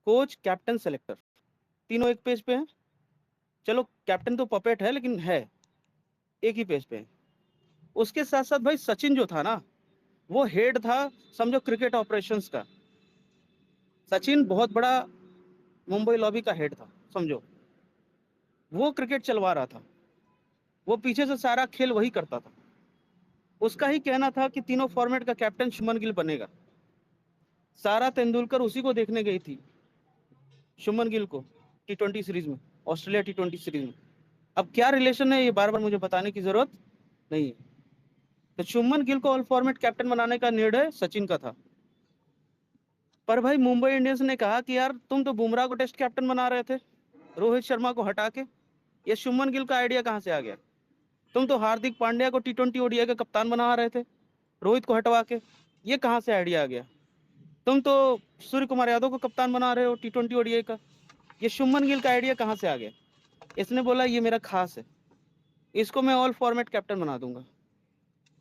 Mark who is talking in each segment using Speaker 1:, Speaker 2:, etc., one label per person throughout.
Speaker 1: Coach, captain, selector, तीनों एक page पे हैं। चलो कैप्टन तो पपेट है लेकिन है एक ही पेज पे है। उसके साथ साथ भाई सचिन जो था ना, वो हेड था समझो क्रिकेट ऑपरेशंस का। सचिन बहुत बड़ा मुंबई लॉबी का हेड था समझो। वो क्रिकेट चलवा रहा था, वो पीछे से सारा खेल वही करता था। उसका ही कहना था कि तीनों फॉर्मेट का कैप्टन शुभमन गिल बनेगा। सारा तेंदुलकर उसी को देखने गई थी, शुभमन गिल को, T20 सीरीज में, ऑस्ट्रेलिया T20 सीरीज में। अब क्या रिलेशन है ये बार बार मुझे बताने की जरूरत नहीं है। तो शुभमन गिल को ऑल फॉर्मेट कैप्टन बनाने का निर्णय सचिन का था। पर भाई मुंबई इंडियंस ने कहा कि यार तुम तो बुमराह को टेस्ट कैप्टन बना रहे थे रोहित शर्मा को हटा के, ये शुभमन गिल का आइडिया कहां से आ गया? तुम तो हार्दिक पांड्या को T20 ओडीआई का कप्तान बना रहे थे रोहित को हटवा के, ये कहां से आइडिया आ गया? तुम तो सूर्य कुमार यादव को कप्तान बना रहे हो T20 ओडीआई का, ये शुभमन गिल का आइडिया कहां से आ गया? इसने बोला ये मेरा खास है, इसको मैं ऑल फॉर्मेट कैप्टन बना दूंगा।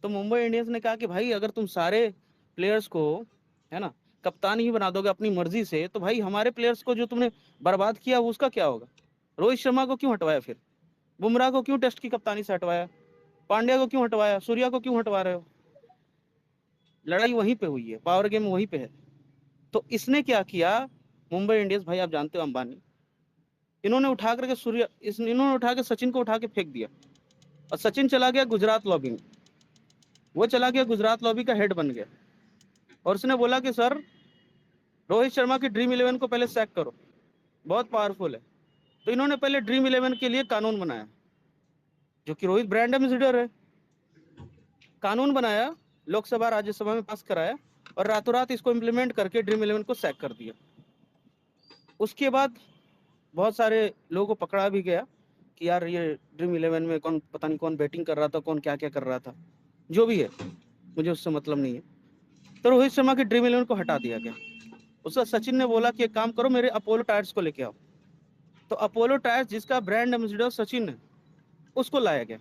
Speaker 1: तो मुंबई इंडियंस ने कहा कि भाई अगर तुम सारे प्लेयर्स को, है ना, कप्तान ही बना दोगे अपनी मर्जी से, तो भाई हमारे प्लेयर्स को जो तुमने बर्बाद किया उसका क्या होगा? रोहित शर्मा को क्यों हटवाया, फिर बुमराह को क्यों टेस्ट की कप्तानी से हटवाया, पांड्या को क्यों हटवाया, सूर्या को क्यों हटवा रहे हो? लड़ाई वहीं पे हुई है, पावर गेम वहीं पे है। तो इसने क्या किया, मुंबई इंडियंस, भाई आप जानते हो अंबानी, इन्होंने उठा करके इन्होंने उठा के सचिन को उठा के फेंक दिया, और सचिन चला गया गुजरात लॉबी में। वो चला गया गुजरात लॉबी का हेड बन गया, और उसने बोला कि सर रोहित शर्मा की ड्रीम 11 को पहले सैक करो, बहुत पावरफुल है। तो इन्होंने पहले ड्रीम 11 के लिए कानून बनाया, जो कि रोहित ब्रांड एम्बेसडर है। कानून बनाया, लोकसभा राज्यसभा में पास कराया, और रातों रात इसको इम्प्लीमेंट करके ड्रीम 11 को सैक कर दिया। उसके बाद बहुत सारे लोगों को पकड़ा भी गया कि यार ये ड्रीम 11 में कौन, पता नहीं कौन बैटिंग कर रहा था, कौन क्या क्या कर रहा था, जो भी है मुझे उससे मतलब नहीं है। तो रोहित शर्मा की ड्रीम 11 को हटा दिया गया। उसका सचिन ने बोला कि एक काम करो, मेरे अपोलो टायर्स को लेके आओ। तो अपोलो टायर्स जिसका ब्रांड एम्बेसडर सचिन है, उसको लाया गया।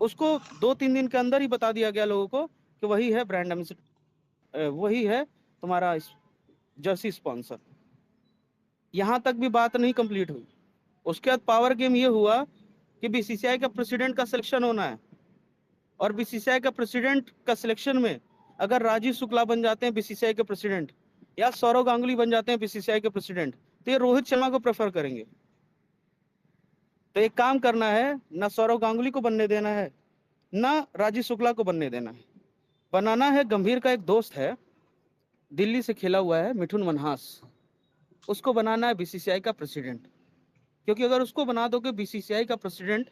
Speaker 1: उसको 2-3 दिन के अंदर ही बता दिया गया लोगों को कि वही है ब्रांड एम्बेसडर, वही है तुम्हारा जर्सी स्पॉन्सर। यहां तक भी बात नहीं कंप्लीट हुई। उसके बाद पावर गेम ये हुआ कि बीसीसीआई का प्रेसिडेंट का सिलेक्शन होना है, और बीसीसीआई का प्रेसिडेंट का सिलेक्शन में अगर राजीव शुक्ला बन जाते हैं बीसीसीआई के प्रेसिडेंट, या सौरव गांगुली बन जाते हैं बीसीसीआई के प्रेसिडेंट, तो ये रोहित शर्मा को प्रेफर करेंगे। तो एक काम करना है, ना सौरव गांगुली को बनने देना है, ना राजीव शुक्ला को बनने देना है। बनाना है, गंभीर का एक दोस्त है, दिल्ली से खेला हुआ है, मिठुन मनहास, उसको बनाना है बीसीसीआई का प्रेसिडेंट। क्योंकि अगर उसको बना दोगे बीसीसीआई का प्रेसिडेंट,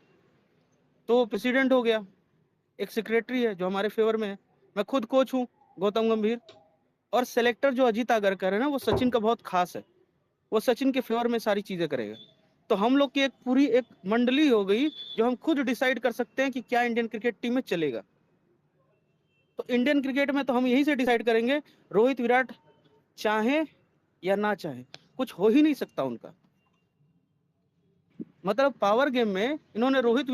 Speaker 1: तो प्रेसिडेंट हो गया, एक सेक्रेटरी है जो हमारे फेवर में है, मैं खुद कोच हूँ, गौतम गंभीर, और सेलेक्टर जो अजीत आगरकर है ना, वो सचिन का बहुत खास है, वो सचिन के फेवर में सारी चीजें करेगा। तो हम लोग की एक पूरी एक मंडली हो गई, जो हम खुद डिसाइड कर सकते हैं कि क्या इंडियन क्रिकेट टीम में चलेगा। तो इंडियन क्रिकेट में तो हम यही से डिसाइड करेंगे, रोहित विराट चाहे या ना चाहे, कुछ हो ही नहीं सकता उनका। मतलब पावर गेम में इन्होंने रोहित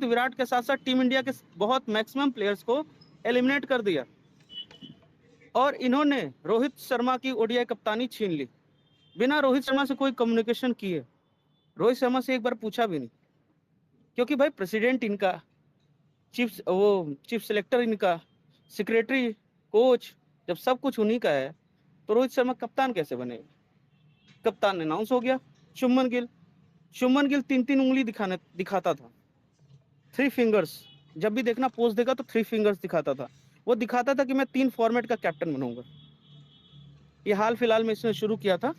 Speaker 1: विराट के साथ साथ टीम इंडिया के बहुत मैक्सिमम प्लेयर्स को एलिमिनेट कर दिया, और इन्होंने रोहित शर्मा की ओडीआई कप्तानी छीन ली, बिना रोहित शर्मा से कोई कम्युनिकेशन किए, रोहित शर्मा से एक बार पूछा भी नहीं। क्योंकि भाई प्रेसिडेंट इनका, चीफ सेलेक्टर इनका, सेक्रेटरी, कोच, जब सब कुछ उन्हीं का है, तो रोहित शर्मा कप्तान कैसे बनेगा? कप्तान अनाउंस हो गया, शुभमन गिल। शुभमन गिल 3-3 उंगली दिखाता था, 3 फिंगर्स। जब भी देखना पोस्ट देगा तो 3 फिंगर्स दिखाता था। वो दिखाता था कि मैं 3 फॉर्मेट का कैप्टन बनूंगा। ये हाल फिलहाल में इसने शुरू किया था,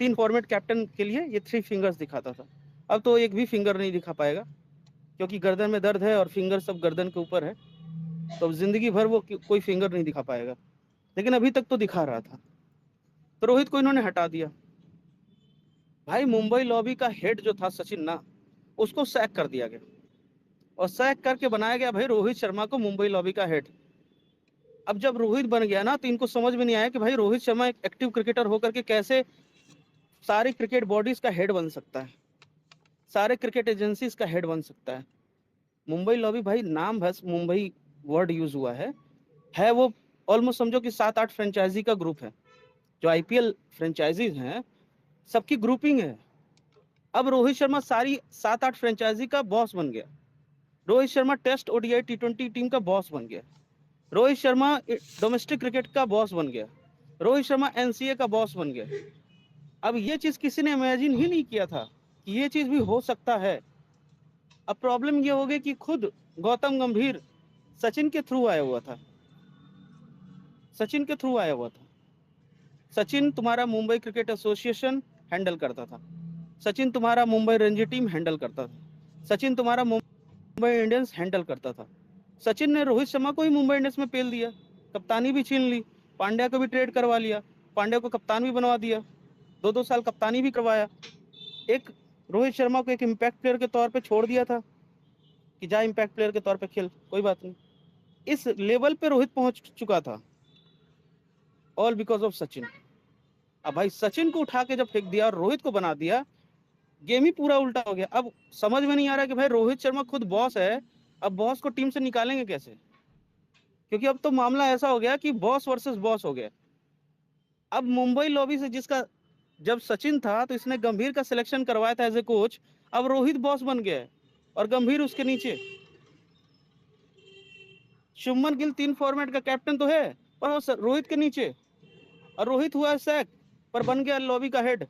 Speaker 1: 3 फॉर्मेट कैप्टन के लिए ये 3 फिंगर्स दिखाता था। अब तो एक भी फिंगर नहीं दिखा पाएगा, क्योंकि गर्दन में दर्द है और फिंगर सब गर्दन के ऊपर है, तो जिंदगी भर वो कोई फिंगर नहीं दिखा पाएगा। लेकिन अभी तक तो दिखा रहा था। तो रोहित को इन्होंने हटा दिया। भाई मुंबई लॉबी का हेड जो था सचिन ना, उसको सैक कर दिया गया, और सैक करके बनाया गया भाई रोहित शर्मा को मुंबई लॉबी का हेड। अब जब रोहित बन गया ना, तो इनको समझ में नहीं आया कि भाई रोहित शर्मा एक एक्टिव क्रिकेटर होकर के कैसे सारी क्रिकेट बॉडीज का हेड बन सकता है, सारे क्रिकेट एजेंसीज का हेड बन सकता है। मुंबई लॉबी भाई नाम बस मुंबई वर्ड यूज हुआ है वो ऑलमोस्ट समझो कि 7-8 फ्रेंचाइजी का ग्रुप है। जो आईपीएल फ्रेंचाइजीज हैं सबकी ग्रुपिंग है। अब रोहित शर्मा सारी 7-8 फ्रेंचाइजी का बॉस बन गया। रोहित शर्मा टेस्ट ओडीआई टी20 टीम का बॉस बन गया। रोहित शर्मा डोमेस्टिक क्रिकेट का बॉस बन गया। रोहित शर्मा एनसीए का बॉस बन गया। अब ये चीज किसी ने इमेजिन ही नहीं किया था कि ये चीज भी हो सकता है। अब प्रॉब्लम ये हो गई कि खुद गौतम गंभीर सचिन के थ्रू आया हुआ था। सचिन के थ्रू आया हुआ था। सचिन तुम्हारा मुंबई क्रिकेट एसोसिएशन हैंडल करता था। सचिन तुम्हारा मुंबई रणजी टीम हैंडल करता था। सचिन तुम्हारा मुंबई इंडियंस हैंडल करता था। सचिन ने रोहित शर्मा को ही मुंबई इंडियंस में पेल दिया, कप्तानी भी छीन ली, पांड्या को भी ट्रेड करवा लिया, पांड्या को कप्तान भी बनवा दिया, 2-2 साल कप्तानी भी करवाया। एक रोहित शर्मा को एक इम्पैक्ट प्लेयर के तौर पे छोड़ दिया था कि जा इम्पैक्ट प्लेयर के तौर पे खेल, कोई बात नहीं। इस लेवल पे रोहित पहुंच चुका था, ऑल बिकॉज ऑफ सचिन। अब भाई सचिन को उठा के जब फेंक दिया और रोहित को बना दिया, गेम ही पूरा उल्टा हो गया। अब समझ में नहीं आ रहा कि भाई रोहित शर्मा खुद बॉस है, अब बॉस को टीम से निकालेंगे कैसे? क्योंकि अब तो मामला ऐसा हो गया कि बॉस वर्सेस बॉस हो गया। अब मुंबई लॉबी से जिसका जब सचिन था तो इसने गंभीर का सिलेक्शन करवाया था एज ए कोच, अब रोहित बॉस बन गया है और गंभीर उसके नीचे। शुभमन गिल 3 फॉर्मेट का कैप्टन तो है पर वो रोहित के नीचे, और रोहित हुआ सैक पर बन गया लॉबी का हेड।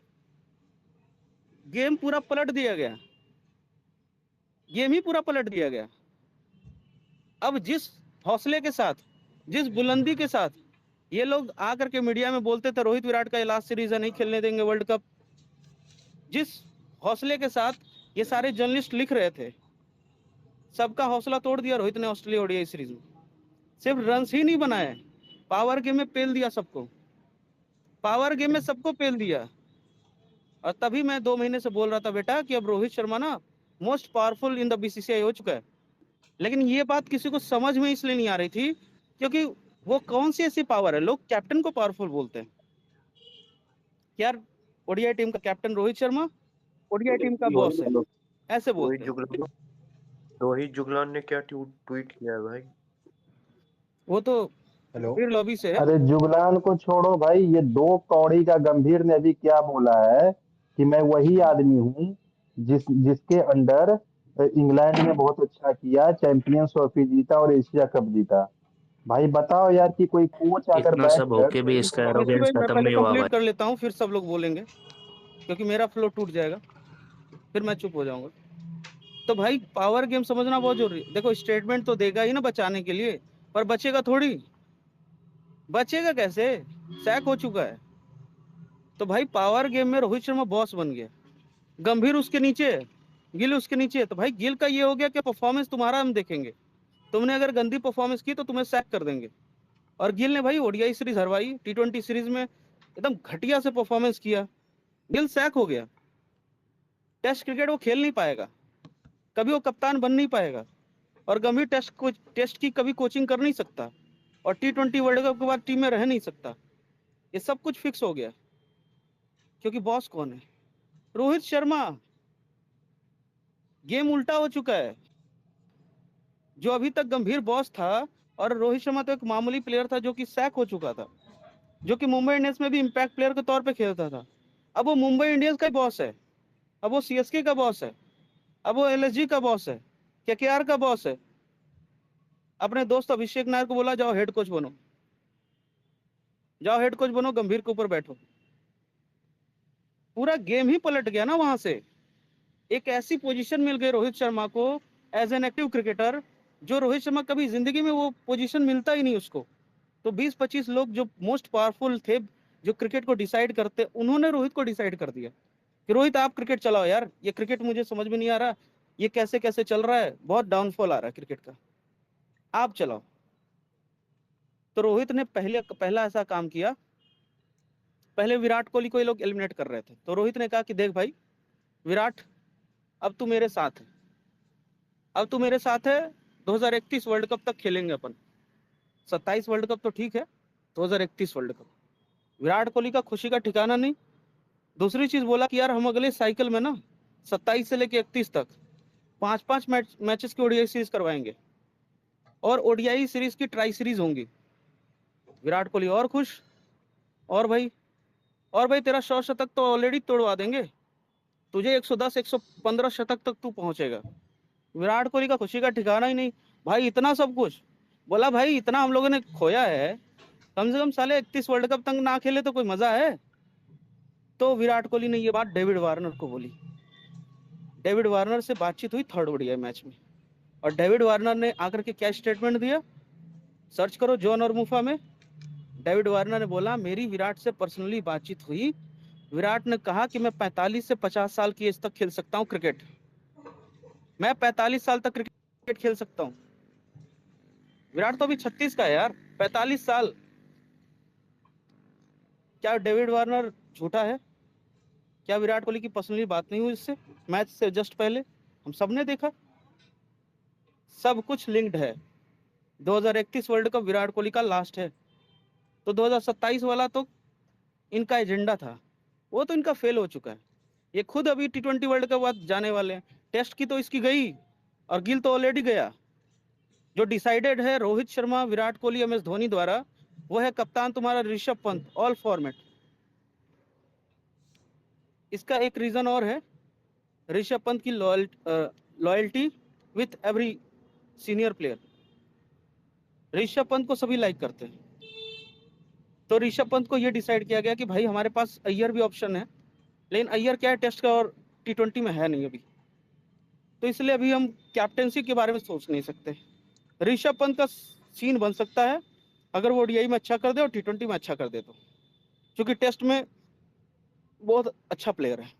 Speaker 1: गेम पूरा पलट दिया गया, गेम ही पूरा पलट दिया गया। अब जिस हौसले के साथ, जिस बुलंदी के साथ ये लोग आकर के मीडिया में बोलते थे रोहित विराट का ये लास्ट सीरीज है, नहीं खेलने देंगे वर्ल्ड कप, जिस हौसले के साथ ये सारे जर्नलिस्ट लिख रहे थे, सबका हौसला तोड़ दिया रोहित ने ऑस्ट्रेलिया ओडीआई सीरीज में। सिर्फ रन्स ही नहीं बनाए, पावर गेम में पेल दिया सबको, पावर गेम में सबको पेल दिया। और तभी मैं 2 महीने से बोल रहा था बेटा कि अब रोहित शर्मा ना most powerful in the BCCI हो चुका है। लेकिन ये बात किसी को समझ में इसलिए नहीं आ रही थी क्योंकि वो कौन सी ऐसी पावर है, लोग कैप्टन को पावरफुल बोलते हैं। यार ओडीआई टीम का captain Rohit Sharma ODI team का बॉस है, ऐसे बोलते हैं।
Speaker 2: रोहित जुगलान ने क्या ट्वीट किया है भाई?
Speaker 1: वो तो
Speaker 3: हेलो,
Speaker 1: फिर लॉबी से है।
Speaker 4: अरे जुगलान को छोड़ो भाई, ये 2 कौड़ी का गंभीर ने अभी क्या बोला है कि मैं वही आदमी हूँ जिसके अंडर इंग्लैंड ने बहुत अच्छा किया, चैंपियंस ट्रॉफी जीता और एशिया कप जीता। भाई बताओ यार कि कोई कोच आकर
Speaker 2: इतना सब
Speaker 4: बैठकर
Speaker 2: होके भी इसका एरोगेंस
Speaker 1: मैं
Speaker 2: खत्म
Speaker 1: पहले
Speaker 2: नहीं हुआ
Speaker 1: कंप्लीट
Speaker 2: भाई।
Speaker 1: कर लेता हूँ फिर सब लोग बोलेंगे क्योंकि मेरा फ्लो टूट जाएगा, फिर मैं चुप हो जाऊंगा। तो भाई पावर गेम समझना बहुत जरूरी है। देखो स्टेटमेंट तो देगा ही ना बचाने के लिए, पर बचेगा थोड़ी, बचेगा कैसे? सैक हो चुका है। तो भाई पावर गेम में रोहित शर्मा बॉस बन गया, गंभीर उसके नीचे, गिल उसके नीचे। तो भाई गिल का ये हो गया कि परफॉर्मेंस तुम्हारा हम देखेंगे, तुमने अगर गंदी परफॉर्मेंस की तो तुम्हें सैक कर देंगे। और गिल ने भाई ओडीआई सीरीज हरवाई, टी20 सीरीज में एकदम घटिया से परफॉर्मेंस किया, गिल सैक हो गया। टेस्ट क्रिकेट वो खेल नहीं पाएगा, कभी वो कप्तान बन नहीं पाएगा, और गंभीर टेस्ट की कभी कोचिंग कर नहीं सकता, और टी20 वर्ल्ड कप के बाद टीम में रह नहीं सकता। ये सब कुछ फिक्स हो गया क्योंकि बॉस कौन है? रोहित शर्मा। गेम उल्टा हो चुका है। जो अभी तक गंभीर बॉस था और रोहित शर्मा तो एक मामूली प्लेयर था जो कि सैक हो चुका था, जो कि मुंबई इंडियंस में भी इम्पैक्ट प्लेयर के तौर पे खेलता था, अब वो मुंबई इंडियंस का बॉस है, अब वो सीएसके का बॉस है, अब वो एलएसजी का बॉस है, केकेआर का बॉस है। अपने दोस्त अभिषेक नायर को बोला जाओ हेड कोच बनो, जाओ हेड कोच बनो, गंभीर के ऊपर बैठो। पूरा गेम ही पलट गया ना वहां से। एक ऐसी पोजीशन मिल गई रोहित शर्मा को एज एन एक्टिव क्रिकेटर, जो रोहित शर्मा कभी जिंदगी में वो पोजीशन मिलता ही नहीं उसको। तो 20-25 लोग जो मोस्ट पावरफुल थे, जो क्रिकेट को डिसाइड करते, उन्होंने रोहित को डिसाइड कर दिया कि रोहित आप क्रिकेट चलाओ यार, ये क्रिकेट मुझे समझ में नहीं आ रहा, ये कैसे कैसे चल रहा है, बहुत डाउनफॉल आ रहा है क्रिकेट का, आप चलाओ। तो रोहित ने पहला ऐसा काम किया। पहले विराट कोहली को ये लोग एलिमिनेट कर रहे थे, तो रोहित ने कहा कि देख भाई विराट, अब तू मेरे साथ है, अब तू मेरे साथ है, 2031 वर्ल्ड कप तक खेलेंगे अपन। 27 वर्ल्ड कप तो ठीक है, 2031 वर्ल्ड कप। विराट कोहली का खुशी का ठिकाना नहीं। दूसरी चीज बोला कि यार हम अगले साइकिल में ना 27 से लेके 31 तक 5-5 मैचेस की ओडीआई सीरीज करवाएंगे, और ओडीआई सीरीज की ट्राई सीरीज होंगी। विराट कोहली और खुश, और भाई और भाई तेरा 100 शतक तो ऑलरेडी तोड़वा देंगे, तुझे 110 115 शतक तक तू पहुंचेगा। विराट कोहली का खुशी का ठिकाना ही नहीं भाई, इतना सब कुछ बोला भाई, इतना हम लोगों ने खोया है, कम से कम साले 31 वर्ल्ड कप तक ना खेले तो कोई मजा है। तो विराट कोहली ने ये बात डेविड वार्नर को बोली। डेविड वार्नर से बातचीत हुई 3rd ओडीआई मैच में, और डेविड वार्नर ने आकर के क्या स्टेटमेंट दिया, सर्च करो जॉन और मुफा में। डेविड वार्नर ने बोला मेरी विराट से पर्सनली बातचीत हुई, विराट ने कहा कि मैं 45 से 50 साल की एज तक खेल सकता हूं क्रिकेट, मैं 45 साल तक क्रिकेट खेल सकता हूं। विराट तो अभी 36 का है यार, 45 साल। क्या डेविड वार्नर झूठा है? क्या विराट कोहली की पर्सनली बात नहीं हुई इससे मैच से जस्ट पहले? हम सब ने देखा, सब कुछ लिंक्ड है। 2031 वर्ल्ड कप विराट कोहली का लास्ट है, तो 2027 वाला तो इनका एजेंडा था, वो तो इनका फेल हो चुका है। ये खुद अभी T20 वर्ल्ड कप बाद जाने वाले हैं, टेस्ट की तो इसकी गई और गिल तो ऑलरेडी गया। जो डिसाइडेड है रोहित शर्मा, विराट कोहली, MS धोनी द्वारा, वो है कप्तान तुम्हारा ऋषभ पंत, ऑल फॉर्मेट। इसका एक रीजन और है, ऋषभ पंत की loyalty with every senior player. Rishabh Pant को सभी लाइक करते हैं, तो ऋषभ पंत को यह डिसाइड किया गया कि भाई हमारे पास अय्यर भी ऑप्शन है, लेकिन अय्यर क्या है, टेस्ट का और T20 में है नहीं अभी, तो इसलिए अभी हम कैप्टेंसी के बारे में सोच नहीं सकते। ऋषभ पंत का सीन बन सकता है अगर वो ODI में अच्छा कर दे और T20 में अच्छा कर दे तो, क्योंकि टेस्ट में बहुत अच्छा प्लेयर है,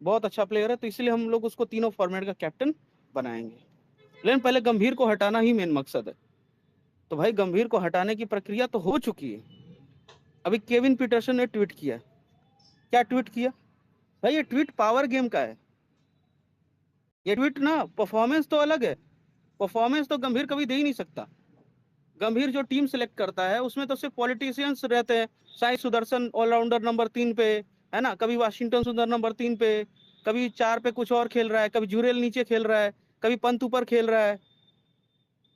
Speaker 1: बहुत अच्छा प्लेयर है, तो इसलिए हम लोग उसको तीनों फॉर्मेट का कैप्टन बनाएंगे। लेकिन पहले गंभीर को हटाना ही मेन मकसद है। तो भाई गंभीर को हटाने की प्रक्रिया तो हो चुकी है। अभी केविन पीटरसन ने ट्वीट किया, क्या ट्वीट किया भाई? ये ट्वीट पावर गेम का है, ये ट्वीट ना, परफॉर्मेंस तो अलग है, परफॉर्मेंस तो गंभीर कभी दे ही नहीं सकता। गंभीर जो टीम सिलेक्ट करता है उसमें तो सिर्फ पॉलिटिशियंस रहते हैं। साई सुदर्शन ऑलराउंडर नंबर 3 पे है ना, कभी वाशिंगटन सुंदर नंबर 3 पे, कभी 4 पे कुछ और खेल रहा है, कभी जुरेल नीचे खेल रहा है, कभी पंत ऊपर खेल रहा है,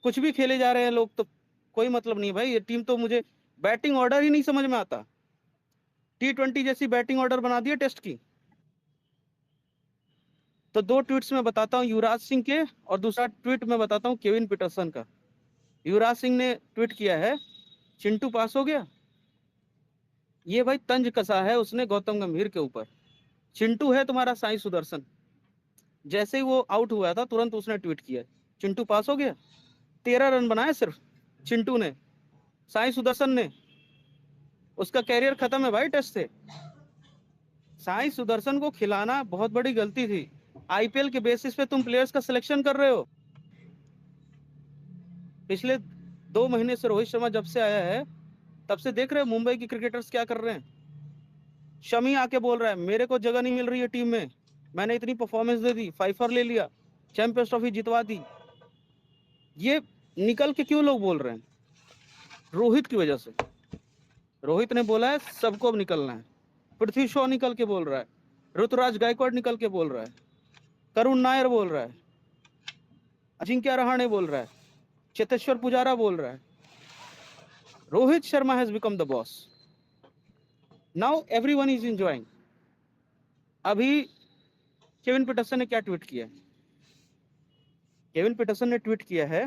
Speaker 1: कुछ भी खेले जा रहे हैं लोग, तो कोई मतलब नहीं भाई। ये टीम तो, मुझे बैटिंग ऑर्डर ही नहीं समझ में आता। T20 जैसी बैटिंग ऑर्डर बना दिया टेस्ट की। तो 2 ट्वीट्स में बताता हूँ युवराज सिंह के, और दूसरा ट्वीट में बताता हूँ केविन पीटरसन का। युवराज सिंह ने ट्वीट किया है, चिंटू पास हो गया। ये भाई तंज कसा है उसने गौतम गंभीर के ऊपर। चिंटू है तुम्हारा साई सुदर्शन, जैसे ही वो आउट हुआ था तुरंत उसने ट्वीट किया चिंटू पास हो गया। 13 रन बनाए सिर्फ चिंटू ने, साई सुदर्शन ने, उसका कैरियर खत्म है भाई टेस्ट से। साई सुदर्शन को खिलाना बहुत बड़ी गलती थी। IPL के बेसिस पे तुम प्लेयर्स का सिलेक्शन कर रहे हो। पिछले 2 महीने से रोहित शर्मा जब से आया है तब से देख रहे हो मुंबई की क्रिकेटर्स क्या कर रहे हैं। शमी आके बोल रहा है मेरे को जगह नहीं मिल रही है टीम में, मैंने इतनी परफॉर्मेंस दे दी, 5 ले लिया, चैंपियंस ट्रॉफी जितवा दी। ये निकल के क्यों लोग बोल रहे हैं? रोहित की वजह से। रोहित ने बोला है सबको अब निकलना है। पृथ्वी शॉ निकल के बोल रहा है, ऋतुराज गायकवाड़ निकल के बोल रहा है, करुण नायर बोल रहा है, अजिंक्य रहाणे बोल रहा है, चेतेश्वर पुजारा बोल रहा है। Rohit Sharma has become the boss. Now everyone is enjoying. अभी केविन पीटरसन ने क्या ट्वीट किया? केविन पीटरसन ने ट्वीट किया है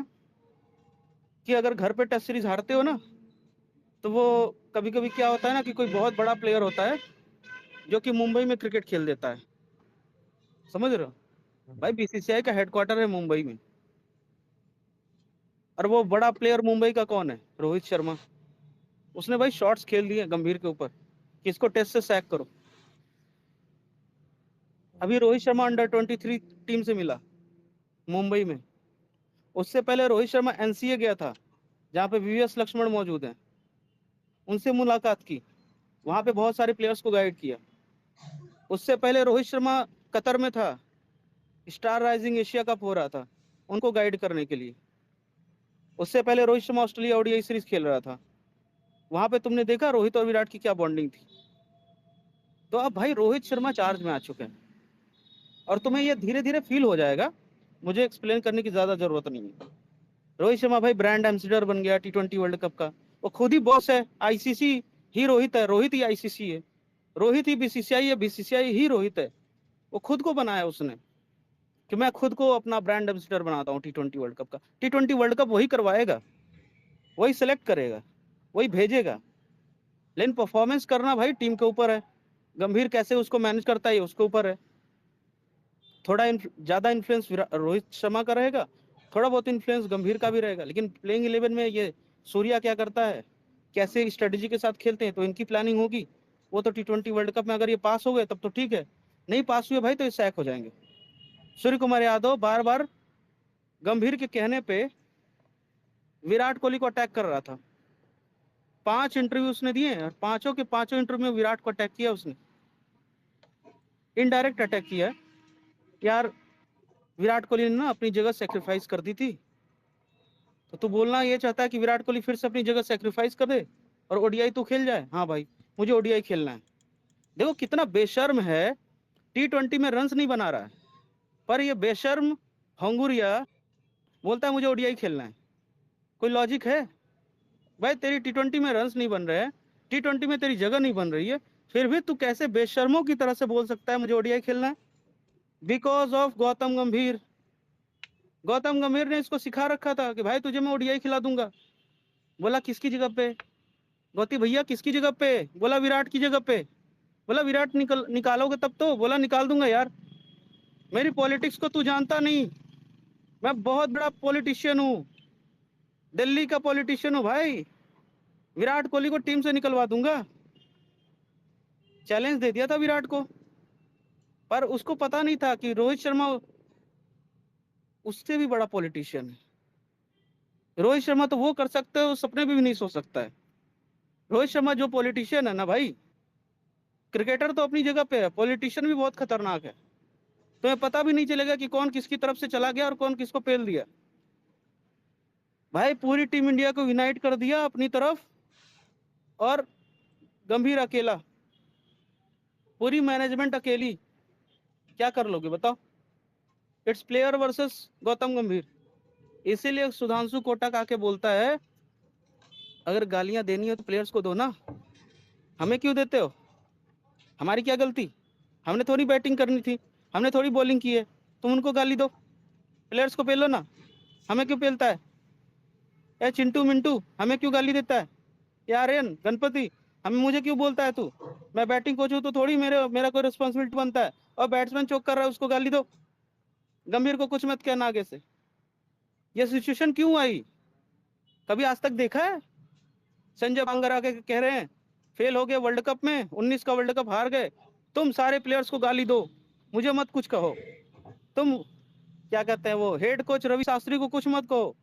Speaker 1: कि अगर घर पे टेस्ट सीरीज हारते हो ना, तो वो कभी कभी क्या होता है ना कि कोई बहुत बड़ा प्लेयर होता है जो कि मुंबई में क्रिकेट खेल देता है, समझ रहे हो भाई? BCCI का हेडक्वार्टर है मुंबई में, और वो बड़ा प्लेयर मुंबई का कौन है? रोहित शर्मा। उसने भाई शॉट्स खेल दिए गंभीर के ऊपर कि इसको टेस्ट से सैक करो। अभी रोहित शर्मा अंडर-23 टीम से मिला मुंबई में। उससे पहले रोहित शर्मा NCA गया था जहाँ पे VVS लक्ष्मण मौजूद हैं, उनसे मुलाकात की, वहां पे बहुत सारे प्लेयर्स को गाइड किया। उससे पहले रोहित शर्मा कतर में था, स्टार राइजिंग एशिया कप हो रहा था, उनको गाइड करने के लिए। उससे पहले Rohit Sharma Australia ODI series खेल रहा था, वहां पे तुमने देखा रोहित और विराट की क्या बॉन्डिंग थी। तो अब भाई रोहित शर्मा चार्ज में आ चुके हैं, और तुम्हें ये धीरे धीरे फील हो जाएगा, मुझे एक्सप्लेन करने की ज्यादा जरूरत नहीं है। रोहित शर्मा भाई ब्रांड एम्बेसडर बन गया T20 वर्ल्ड कप का, वो खुद ही बॉस है। ICC ही रोहित है, रोहित ही ICC है। रोहित ही बीसीसीआई है, बीसीसीआई ही रोहित है। वो खुद को बनाया उसने कि मैं खुद को अपना ब्रांड एम्बेसडर बनाता हूँ T20 वर्ल्ड कप का। T20 वर्ल्ड कप वही करवाएगा, वही सिलेक्ट करेगा, वही भेजेगा, लेकिन परफॉर्मेंस करना भाई टीम के ऊपर है। गंभीर कैसे उसको मैनेज करता है उसके ऊपर है। थोड़ा ज्यादा इन्फ्लुएंस रोहित शर्मा का रहेगा, थोड़ा बहुत इन्फ्लुएंस गंभीर का भी रहेगा, लेकिन प्लेइंग 11 में ये सूर्या क्या करता है, कैसे स्ट्रेटेजी के साथ खेलते हैं, तो इनकी प्लानिंग होगी। वो तो T20 वर्ल्ड कप में अगर ये पास हो गए तब तो ठीक है, नहीं पास हुए भाई तो ये सैक हो जाएंगे। सूर्य कुमार यादव बार बार गंभीर के कहने पे विराट कोहली को अटैक कर रहा था। 5 इंटरव्यू उसने दिए और पांचों के पांचों इंटरव्यू में विराट को अटैक किया उसने, इनडायरेक्ट अटैक किया। यार विराट कोहली ने ना अपनी जगह सेक्रीफाइस कर दी थी, तो तू बोलना ये चाहता है कि विराट कोहली फिर से अपनी जगह सेक्रीफाइस कर दे और ओडीआई तू खेल जाए? हाँ भाई मुझे ओडीआई खेलना है। देखो कितना बेशर्म है, T20 में रन्स नहीं बना रहा है, पर ये बेशर्म हंगुरिया बोलता है मुझे ओडीआई खेलना है। कोई लॉजिक है भाई? तेरी T20 में रन्स नहीं बन रहे हैं, T20 में तेरी जगह नहीं बन रही है, फिर भी तू कैसे बेशर्मों की तरह से बोल सकता है मुझे ओडीआई खेलना है? बिकॉज ऑफ गौतम गंभीर। गौतम गंभीर ने इसको सिखा रखा था कि भाई तुझे मैं ओडीआई खिला दूंगा। बोला किसकी जगह पे? गौती भैया किसकी जगह पे? बोला विराट की जगह पे। बोला विराट निकालोगे तब तो? बोला निकाल दूंगा यार, मेरी पॉलिटिक्स को तू जानता नहीं, मैं बहुत बड़ा पॉलिटिशियन हूँ, दिल्ली का पॉलिटिशियन हूँ भाई, विराट कोहली को टीम से निकलवा दूंगा। चैलेंज दे दिया था विराट को, पर उसको पता नहीं था कि रोहित शर्मा उससे भी बड़ा पॉलिटिशियन है। रोहित शर्मा तो वो कर सकता है, वो सपने में भी नहीं सोच सकता है। रोहित शर्मा जो पॉलिटिशियन है ना भाई, क्रिकेटर तो अपनी जगह पे है, पॉलिटिशियन भी बहुत खतरनाक है। तुम्हें पता भी नहीं चलेगा कि कौन किसकी तरफ से चला गया और कौन किसको पेल दिया। भाई पूरी टीम इंडिया को यूनाइट कर दिया अपनी तरफ, और गंभीर अकेला, पूरी मैनेजमेंट अकेली, क्या कर लोगे बताओ? इट्स प्लेयर वर्सेस गौतम गंभीर। इसीलिए सुधांशु कोटक आके बोलता है अगर गालियां देनी हो तो प्लेयर्स को दो ना, हमें क्यों देते हो? हमारी क्या गलती? हमने थोड़ी बैटिंग करनी थी, हमने थोड़ी बॉलिंग की है, तुम उनको गाली दो, प्लेयर्स को पेलो ना, हमें क्यों पेलता है? ए चिंटू मिंटू हमें क्यों गाली देता है? यार गणपति मुझे क्यों बोलता है तू? मैं बैटिंग कोच हूँ तो थोड़ी मेरा कोई रिस्पॉन्सिबिलिटी बनता है? और बैट्समैन चोक कर रहा है उसको गाली दो, गंभीर को कुछ मत कहना आगे से। ये सिचुएशन क्यों आई? कभी आज तक देखा है? संजय बांगर आके कह रहे हैं फेल हो गए वर्ल्ड कप में, 19 का वर्ल्ड कप हार गए, तुम सारे प्लेयर्स को गाली दो, मुझे मत कुछ कहो। तुम क्या कहते हैं वो हेड कोच रवि शास्त्री को कुछ मत कहो,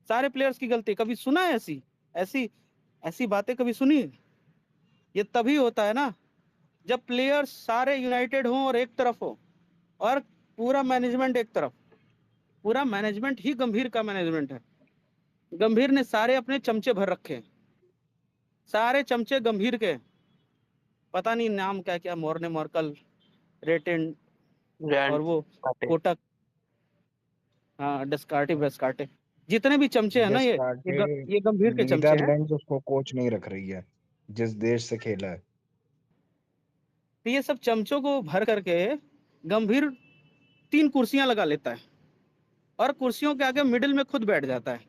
Speaker 1: सारे प्लेयर्स की गलती। कभी सुना है ऐसी ऐसी ऐसी बातें कभी सुनी? ये तभी होता है ना जब प्लेयर्स सारे यूनाइटेड हों और एक तरफ हो, और पूरा मैनेजमेंट एक तरफ। पूरा मैनेजमेंट ही गंभीर का मैनेजमेंट है। गंभीर ने सारे अपने चमचे भर रखे, सारे चमचे गंभीर के, पता नहीं नाम क्या क्या, मोर्ने मोर्कल, रेटेन और वो कोटक, हाँ डस्कार्टे ब्रस्कार्टे, जितने भी चमचे हैं ना ये गंभीर के चमचे हैं।
Speaker 3: नीदरलैंड्स उसको कोच नहीं रख रही है जिस देश से खेला है।
Speaker 1: तो ये सब चमचों को भर करके गंभीर 3 कुर्सियां लगा लेता है, और कुर्सियों के आगे मिडिल में खुद बैठ जाता है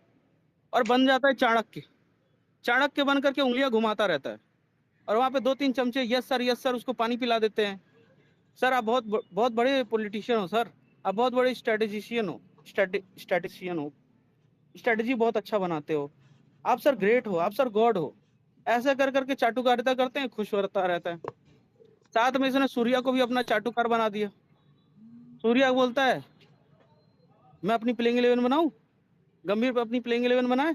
Speaker 1: और बन जाता है चाणक्य। चाणक्य बन करके उंगलियां घुमाता रहता है, और वहां पे 2-3 चमचे यस सर उसको पानी पिला देते हैं। सर आप बहुत बड़े पॉलिटिशियन हो, सर आप बहुत बड़े स्ट्रेटेजिशियन हो, स्ट्रेटेजी बहुत अच्छा बनाते हो आप, सर ग्रेट हो, आप सर गॉड हो। ऐसा कर करके चाटुकारिता करते हैं, खुश होता रहता है। साथ में इसने सूर्या को भी अपना चाटुकार बना दिया। सूर्या बोलता है मैं अपनी प्लेइंग 11 बनाऊं, गंभीर पे अपनी प्लेइंग 11 बनाए,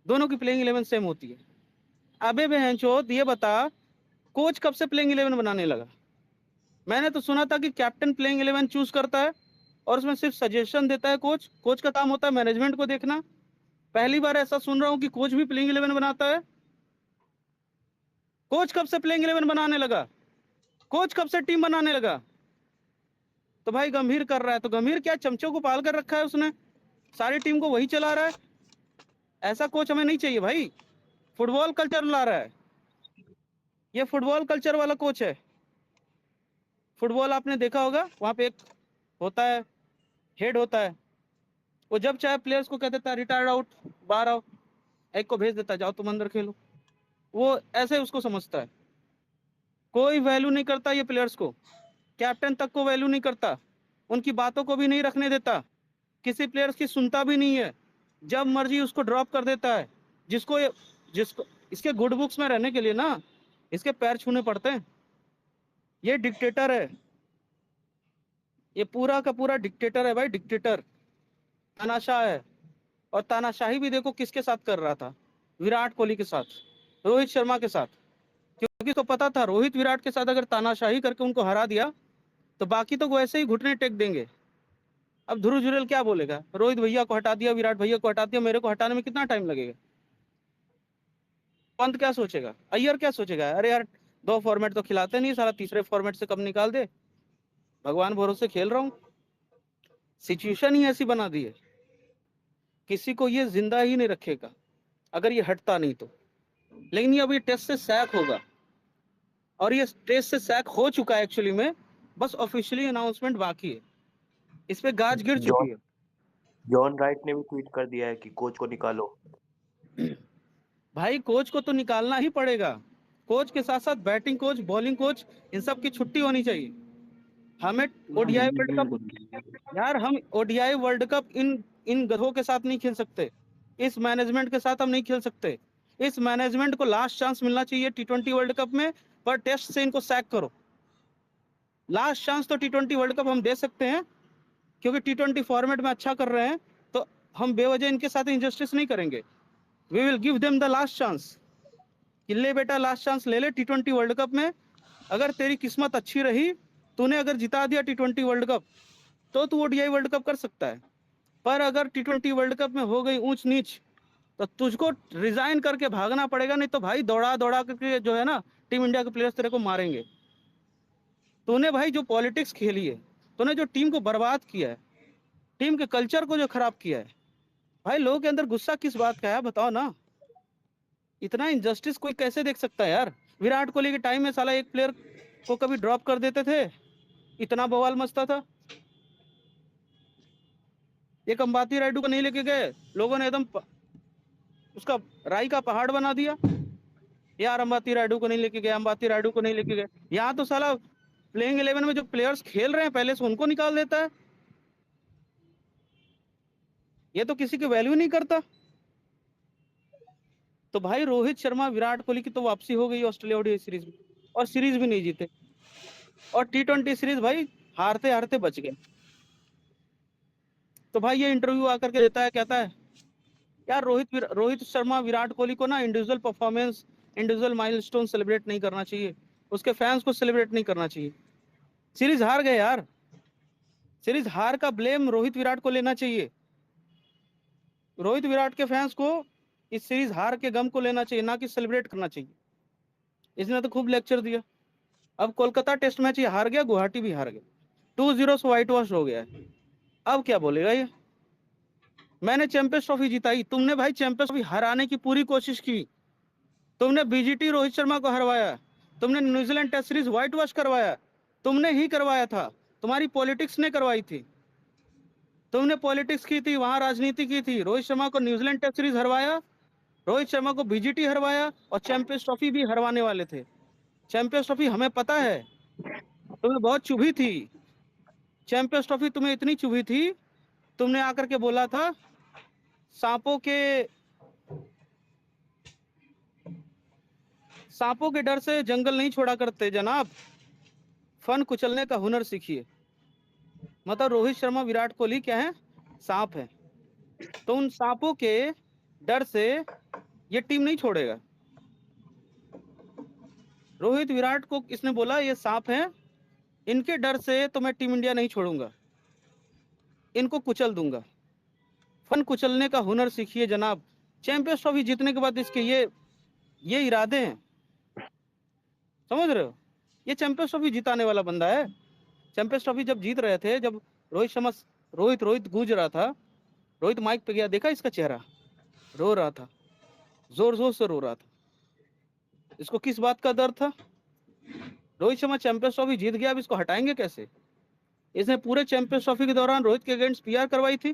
Speaker 1: दोनों की प्लेइंग 11 सेम होती है। अबे बहनचोद ये बता कोच कब से प्लेइंग 11 बनाने लगा? मैंने तो सुना था कि कैप्टन प्लेइंग 11 चूज करता है और उसमें सिर्फ सजेशन देता है कोच। कोच का काम होता है मैनेजमेंट को देखना। पहली बार ऐसा सुन रहा हूं कि कोच भी प्लेइंग 11 बनाता है। कोच कब से प्लेइंग 11 बनाने लगा? कोच कब से टीम बनाने लगा? तो भाई गंभीर कर रहा है, तो गंभीर क्या चमचों को पाल कर रखा है उसने, सारी टीम को वही चला रहा है। ऐसा कोच हमें नहीं चाहिए भाई, फुटबॉल कल्चर ला रहा है। ये फुटबॉल कल्चर वाला कोच है। फुटबॉल आपने देखा होगा, वहां पे एक होता है, हेड होता है, वो जब चाहे प्लेयर्स को कह देता है रिटायर्ड आउट, बाहर आओ, एक को भेज देता है जाओ तुम अंदर खेलो। वो ऐसे उसको समझता है, कोई वैल्यू नहीं करता ये प्लेयर्स को, कैप्टन तक को वैल्यू नहीं करता, उनकी बातों को भी नहीं रखने देता, किसी प्लेयर्स की सुनता भी नहीं है, जब मर्जी उसको ड्रॉप कर देता है। जिसको इसके गुड बुक्स में रहने के लिए ना इसके पैर छूने पड़ते हैं। ये डिक्टेटर है, ये पूरा का पूरा डिक्टेटर है भाई, डिक्टेटर, तानाशाह है। और तानाशाही भी देखो किसके साथ कर रहा था, विराट कोहली के साथ, रोहित शर्मा के साथ, क्योंकि तो पता था रोहित विराट के साथ अगर तानाशाही करके उनको हरा दिया तो बाकी तो वैसे ही घुटने टेक देंगे। अब ध्रुव जुरेल क्या बोलेगा, रोहित भैया को हटा दिया, विराट भैया को हटा दिया, मेरे को हटाने में कितना टाइम लगेगा। पंत क्या सोचेगा, अय्यर क्या सोचेगा, अरे यार 2 फॉर्मेट तो खिलाते नहीं, सारा तीसरे फॉर्मेट से कब निकाल दे, भगवान भरोसे खेल रहा हूँ। सिचुएशन ही ऐसी बना दी है, किसी को ये जिंदा ही नहीं रखेगा अगर ये हटता नहीं तो। लेकिन ये अभी टेस्ट से सैक होगा, और ये टेस्ट से सैक हो चुका है एक्चुअली में, बस ऑफिशियली अनाउंसमेंट बाकी है, इस पे गाज गिर चुकी है।
Speaker 2: जॉन राइट ने भी ट्वीट कर दिया है कि कोच को निकालो।
Speaker 1: भाई कोच को तो निकालना ही पड़ेगा, कोच के साथ साथ बैटिंग कोच, बॉलिंग कोच, इन सब की छुट्टी होनी चाहिए। हमें ओडीआई वर्ल्ड कप, यार हम ओडीआई वर्ल्ड कप इन गधों के साथ नहीं खेल सकते, इस मैनेजमेंट के साथ हम नहीं खेल सकते। इस मैनेजमेंट को लास्ट चांस मिलना चाहिए टी20 वर्ल्ड कप में, पर टेस्ट से इनको सैक करो। लास्ट चांस तो टी20 वर्ल्ड कप हम दे सकते हैं, क्योंकि टी20 फॉर्मेट में अच्छा कर रहे हैं, तो हम बेवजह इनके साथ इंजस्टिस नहीं करेंगे। We will give them the last chance कि ले बेटा लास्ट चांस ले ले टी20 वर्ल्ड कप में। अगर तेरी किस्मत अच्छी रही, तूने अगर जिता दिया टी20 वर्ल्ड कप, तो तू ओडीआई वर्ल्ड कप कर सकता है। पर अगर टी20 वर्ल्ड कप में हो गई ऊंच नीच, तो तुझको रिजाइन करके भागना पड़ेगा, नहीं तो भाई दौड़ा दौड़ा करके जो है ना टीम इंडिया के प्लेयर्स तेरे को मारेंगे। तूने भाई जो पॉलिटिक्स खेली है, तूने जो टीम को बर्बाद किया है, टीम के कल्चर को जो खराब किया है, भाई लोगों के अंदर गुस्सा किस बात का है बताओ ना। इतना इनजस्टिस कोई कैसे देख सकता है यार। विराट कोहली के टाइम में साला एक प्लेयर को कभी ड्रॉप कर देते थे, इतना बवाल मचता था। एक अंबाती रायडू को नहीं लेके गए, लोगों ने एकदम उसका राई का पहाड़ बना दिया, यार अंबाती रायडू को नहीं लेके गए, अंबाती रायडू को नहीं लेके गए। यहाँ तो साला प्लेइंग 11 में जो प्लेयर्स खेल रहे हैं पहले से उनको निकाल देता है, ये तो किसी की वैल्यू नहीं करता। तो भाई रोहित शर्मा विराट कोहली की तो वापसी हो गई ऑस्ट्रेलिया ओडीआई सीरीज में, और सीरीज भी नहीं जीते, और टी20 सीरीज भाई हारते हारते बच गए। तो भाई ये इंटरव्यू आकर के देता है, कहता है यार रोहित शर्मा विराट कोहली को ना individual performance, individual milestone celebrate नहीं करना चाहिए, उसके फैंस को सेलिब्रेट नहीं करना चाहिए। सीरीज हार गए यार, सीरीज हार का ब्लेम रोहित विराट को लेना चाहिए, रोहित विराट के फैंस को इस सीरीज हार के गम को लेना चाहिए, ना कि सेलिब्रेट करना चाहिए। इसने तो खूब लेक्चर दिया। अब कोलकाता टेस्ट मैच ये हार गया, गुवाहाटी भी हार गया, 2-0 से व्हाइट वॉश हो गया है। अब क्या बोलेगा ये, मैंने चैंपियंस ट्रॉफी जिताई, तुमने भाई चैंपियंस ट्रॉफी हराने की पूरी कोशिश की, तुमने बीजीटी रोहित शर्मा को हरवाया, तुमने New Zealand test series whitewash करवाया, तुमने ही करवाया था, तुम्हारी पॉलिटिक्स ने करवाई थी, तुमने पॉलिटिक्स की थी, वहां राजनीति की थी। रोहित शर्मा को न्यूजीलैंड टेस्ट सीरीज हरवाया, रोहित शर्मा को बीजीटी हरवाया, और चैंपियंस ट्रॉफी भी हरवाने वाले थे। चैंपियंस ट्रॉफी हमें पता है तुम्हें बहुत चुभी थी, चैंपियंस ट्रॉफी तुम्हें इतनी चुभी थी, तुमने आकर के बोला था सांपों के डर से जंगल नहीं छोड़ा करते जनाब, फन कुचलने का हुनर सीखिए। मतलब रोहित शर्मा विराट कोहली क्या है, सांप है, तो उन सांपों के डर से ये टीम नहीं छोड़ेगा। रोहित विराट को इसने बोला ये सांप है, इनके डर से तो मैं टीम इंडिया नहीं छोड़ूंगा, इनको कुचल दूंगा। फन कुचलने का हुनर सीखिए जनाब। चैंपियंस ट्रॉफी जीतने के बाद इसके ये इरादे हैं, समझ रहे हो। ये चैंपियंस ट्रॉफी जिताने वाला बंदा है। चैंपियंस ट्रॉफी जब जीत रहे थे, जब रोहित शर्मा रोहित गूंज रहा था, रोहित माइक पे गया, देखा इसका चेहरा, रो रहा था, जोर जोर से रो रहा था। इसको किस बात का डर था? रोहित शर्मा चैंपियंस ट्रॉफी जीत गया, अब इसको हटाएंगे कैसे? इसने पूरे चैंपियंस ट्रॉफी के दौरान रोहित के अगेंस्ट पीआर करवाई थी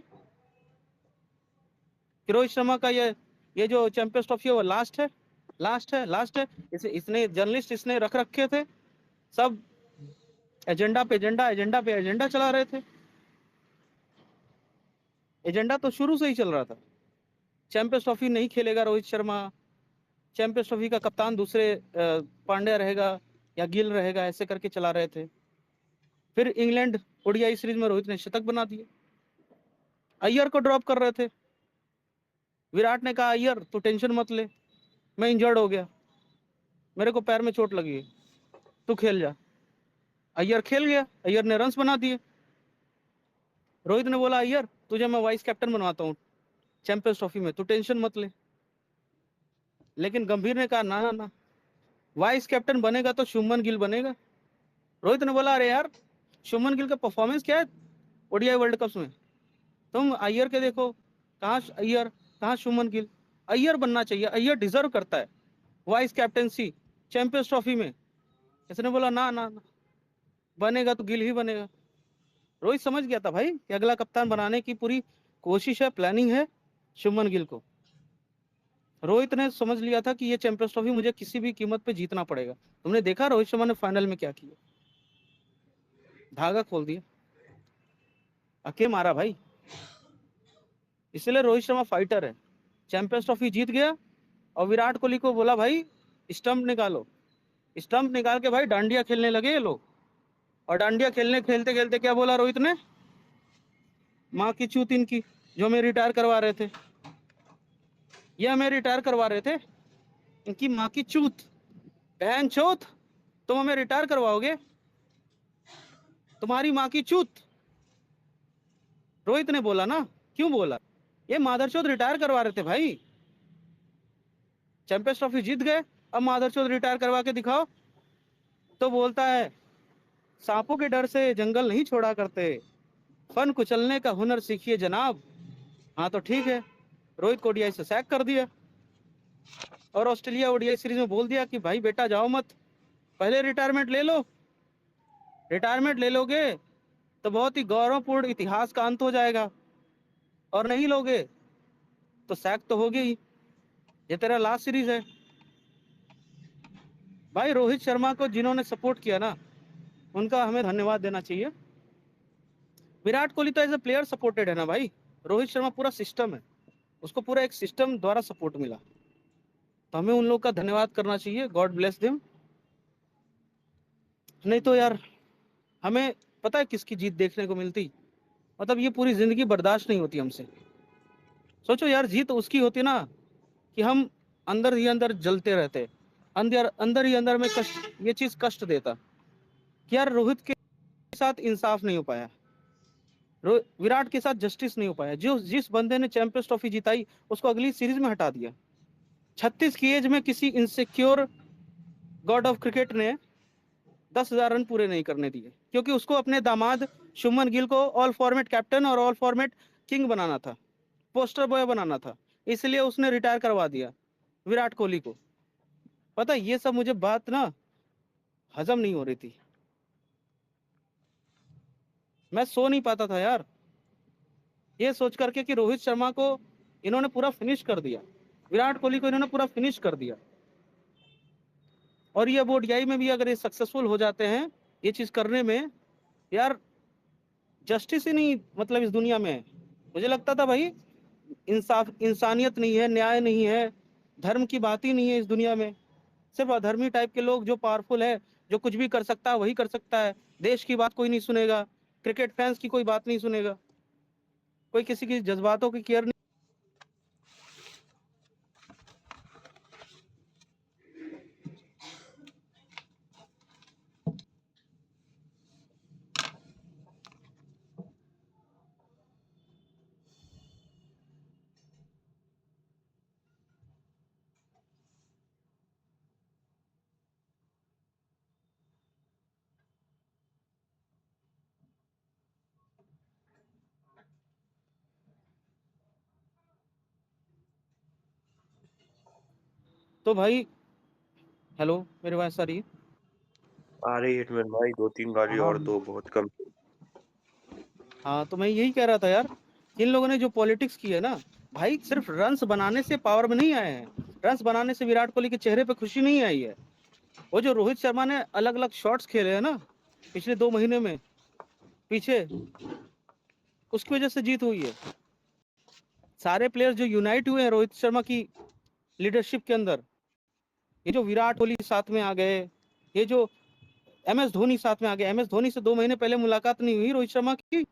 Speaker 1: कि रोहित शर्मा का ये जो चैंपियंस ट्रॉफी है वो लास्ट है, लास्ट है, लास्ट है। इसने जर्नलिस्ट इसने रख रखे थे, सब एजेंडा पे एजेंडा, एजेंडा पे एजेंडा चला रहे थे। एजेंडा तो शुरू से ही चल रहा था, चैंपियंस ट्रॉफी नहीं खेलेगा रोहित शर्मा, चैंपियंस ट्रॉफी का कप्तान दूसरे पांड्या रहेगा या गिल रहेगा, ऐसे करके चला रहे थे। फिर इंग्लैंड ओडीआई सीरीज में रोहित ने शतक बना दिए, अय्यर को ड्रॉप कर रहे थे। विराट ने कहा अय्यर तू टेंशन मत ले, मैं इंजर्ड हो गया, मेरे को पैर में चोट लगी है, तू खेल जा। अय्यर खेल गया, अय्यर ने रन्स बना दिए। रोहित ने बोला अय्यर तुझे मैं वाइस कैप्टन बनवाता हूँ चैंपियंस ट्रॉफी में, तू टेंशन मत ले। लेकिन गंभीर ने कहा ना ना ना, वाइस कैप्टन बनेगा तो शुभमन गिल बनेगा। रोहित ने बोला अरे यार शुभमन गिल का परफॉर्मेंस क्या है ओडीआई वर्ल्ड कप में, तुम अय्यर के देखो, कहाँ अय्यर कहाँ शुभमन गिल। अय्यर बनना चाहिए, अय्यर डिजर्व करता है वाइस कैप्टनसी चैंपियंस ट्रॉफी में। इसने बोला ना ना ना, बनेगा तो गिल ही बनेगा। रोहित समझ गया था भाई कि अगला कप्तान बनाने की पूरी कोशिश है, प्लानिंग है शुभमन गिल को। रोहित ने समझ लिया था कि ये चैंपियंस ट्रॉफी मुझे किसी भी कीमत पे जीतना पड़ेगा। तुमने देखा रोहित शर्मा ने फाइनल में क्या किया, धागा खोल दिया, अके मारा भाई। इसलिए रोहित शर्मा फाइटर है, चैंपियंस ट्रॉफी जीत गया और विराट कोहली को बोला भाई स्टंप निकालो, स्टंप निकाल के भाई डांडिया खेलने लगे ये लोग। और डांडिया खेलते खेलते क्या बोला रोहित ने, माँ की चूत इनकी, जो हमें रिटायर करवा रहे थे, ये हमें रिटायर करवा रहे थे, इनकी माँ की चूत, बहन चौथ, तुम हमें रिटायर करवाओगे, तुम्हारी माँ की चूत। रोहित ने बोला ना, क्यों बोला, ये मादरचोद रिटायर करवा रहे थे भाई, चैंपियंस ट्रॉफी जीत गए, अब मादरचोद रिटायर करवा के दिखाओ। तो बोलता है सांपों के डर से जंगल नहीं छोड़ा करते, फन कुचलने का हुनर सीखिए जनाब। हाँ तो ठीक है, रोहित को ओडीआई से सैक कर दिया और ऑस्ट्रेलिया ओडीआई सीरीज में बोल दिया कि भाई बेटा जाओ मत, पहले रिटायरमेंट ले लो, रिटायरमेंट ले लोगे तो बहुत ही गौरवपूर्ण इतिहास का अंत हो जाएगा, और नहीं लोगे तो सैक तो होगी ही, ये तेरा लास्ट सीरीज है। भाई रोहित शर्मा को जिन्होंने सपोर्ट किया ना, उनका हमें धन्यवाद देना चाहिए। विराट कोहली तो एज ए प्लेयर सपोर्टेड है ना भाई, रोहित शर्मा पूरा सिस्टम है, उसको पूरा एक सिस्टम द्वारा सपोर्ट मिला, तो हमें उन लोग का धन्यवाद करना चाहिए, गॉड ब्लेस देम। नहीं तो यार हमें पता है किसकी जीत देखने को मिलती, मतलब ये पूरी जिंदगी बर्दाश्त नहीं होती हमसे। सोचो यार जीत उसकी होती ना कि हम अंदर ही अंदर जलते रहते, अंदर अंदर ही अंदर में कष्ट, ये चीज कष्ट देता कि यार रोहित के साथ इंसाफ नहीं हो पाया, विराट के साथ जस्टिस नहीं हो पाया, जो जिस बंदे ने चैंपियंस ट्रॉफी जिताई उसको अगली सीरीज में हटा दिया। 36 की एज में किसी इनसिक्योर गॉड ऑफ क्रिकेट ने 10,000 रन पूरे नहीं करने दिए, क्योंकि उसको अपने दामाद शुभमन गिल को ऑल फॉर्मेट कैप्टन और ऑल फॉर्मेट किंग बनाना था, पोस्टर बॉय बनाना था, इसलिए उसने रिटायर करवा दिया विराट कोहली को। पता है ये सब मुझे बात ना हजम नहीं हो रही थी, मैं सो नहीं पाता था यार, ये सोच करके कि रोहित शर्मा को इन्होंने पूरा फिनिश कर दिया, विराट कोहली को इन्होंने पूरा फिनिश कर दिया। और ये अब ओडीआई में भी अगर ये सक्सेसफुल हो जाते हैं ये चीज करने में, यार जस्टिस ही नहीं मतलब इस दुनिया में। मुझे लगता था भाई इंसाफ, इंसानियत नहीं है, न्याय नहीं है, धर्म की बात ही नहीं है इस दुनिया में, सिर्फ अधर्मी टाइप के लोग, जो पावरफुल है, जो कुछ भी कर सकता है वही कर सकता है, देश की बात कोई नहीं सुनेगा, क्रिकेट फैंस की कोई बात नहीं सुनेगा, कोई किसी की जज्बातों की केयर नहीं। तो भाई हेलो, मेरी आवाज आ रही है?
Speaker 2: आ रही है हिटमैन भाई, 2-3 गाड़ी
Speaker 4: हाँ
Speaker 2: और दो, बहुत कम।
Speaker 1: हाँ, तो मैं यही कह रहा था यार, इन लोगों ने जो पॉलिटिक्स की है ना भाई, सिर्फ रन्स बनाने से पावर में नहीं आए हैं। रन्स बनाने से विराट कोहली के चेहरे पे खुशी नहीं आई है। वो जो रोहित शर्मा ने अलग अलग शॉट्स खेले हैं ना पिछले 2 महीने में पीछे, उसकी वजह से जीत हुई है। सारे प्लेयर जो यूनाइट हुए हैं रोहित शर्मा की लीडरशिप के अंदर, ये जो विराट कोहली साथ में आ गए, ये जो MS धोनी साथ में आ गए। MS धोनी से 2 महीने पहले मुलाकात नहीं हुई रोहित शर्मा की?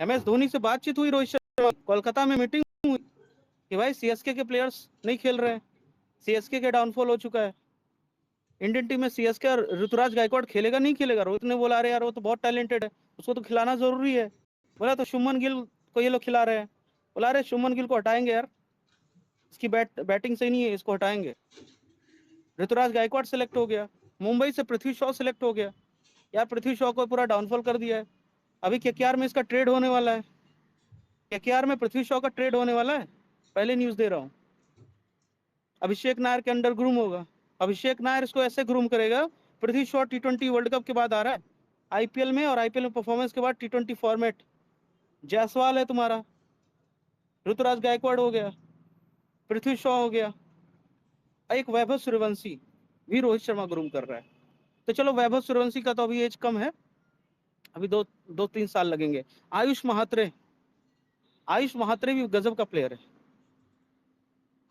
Speaker 1: MS धोनी से बातचीत हुई रोहित शर्मा, कोलकाता में मीटिंग हुई कि भाई CSK के प्लेयर्स नहीं खेल रहे हैं, CSK के डाउनफॉल हो चुका है, इंडियन टीम में CSK और ऋतुराज गायकवाड़ खेलेगा नहीं खेलेगा? रोहित ने बोला अरे यार वो तो बहुत टैलेंटेड है, उसको तो खिलाना जरूरी है। बोला तो शुभमन गिल को ये लोग खिला रहे हैं। बोला अरे शुभमन गिल को हटाएंगे यार, इसकी बैटिंग सही नहीं है, इसको हटाएंगे। ऋतुराज गायकवाड़ सेलेक्ट हो गया, मुंबई से पृथ्वी शॉ सेलेक्ट हो गया। यार पृथ्वी शॉ को पूरा डाउनफॉल कर दिया है। अभी KKR में इसका ट्रेड होने वाला है, KKR में पृथ्वी शॉ का ट्रेड होने वाला है, पहले न्यूज दे रहा हूँ। अभिषेक नायर के अंडर ग्रूम होगा। अभिषेक नायर इसको ऐसे ग्रूम करेगा, Prithvi Shaw T20 world cup के बाद आ रहा है, IPL में, और IPL में परफॉर्मेंस के बाद T20 फॉर्मेट। जायसवाल है तुम्हारा, ऋतुराज गायकवाड़ हो गया, पृथ्वी शॉ हो गया, एक वैभव सूर्यवंशी भी रोहित शर्मा ग्रूम कर रहा है। तो चलो वैभव सूर्यवंशी का तो अभी एज कम है, अभी 2-3 साल लगेंगे। आयुष महात्रे, आयुष महात्रे भी गजब का प्लेयर है।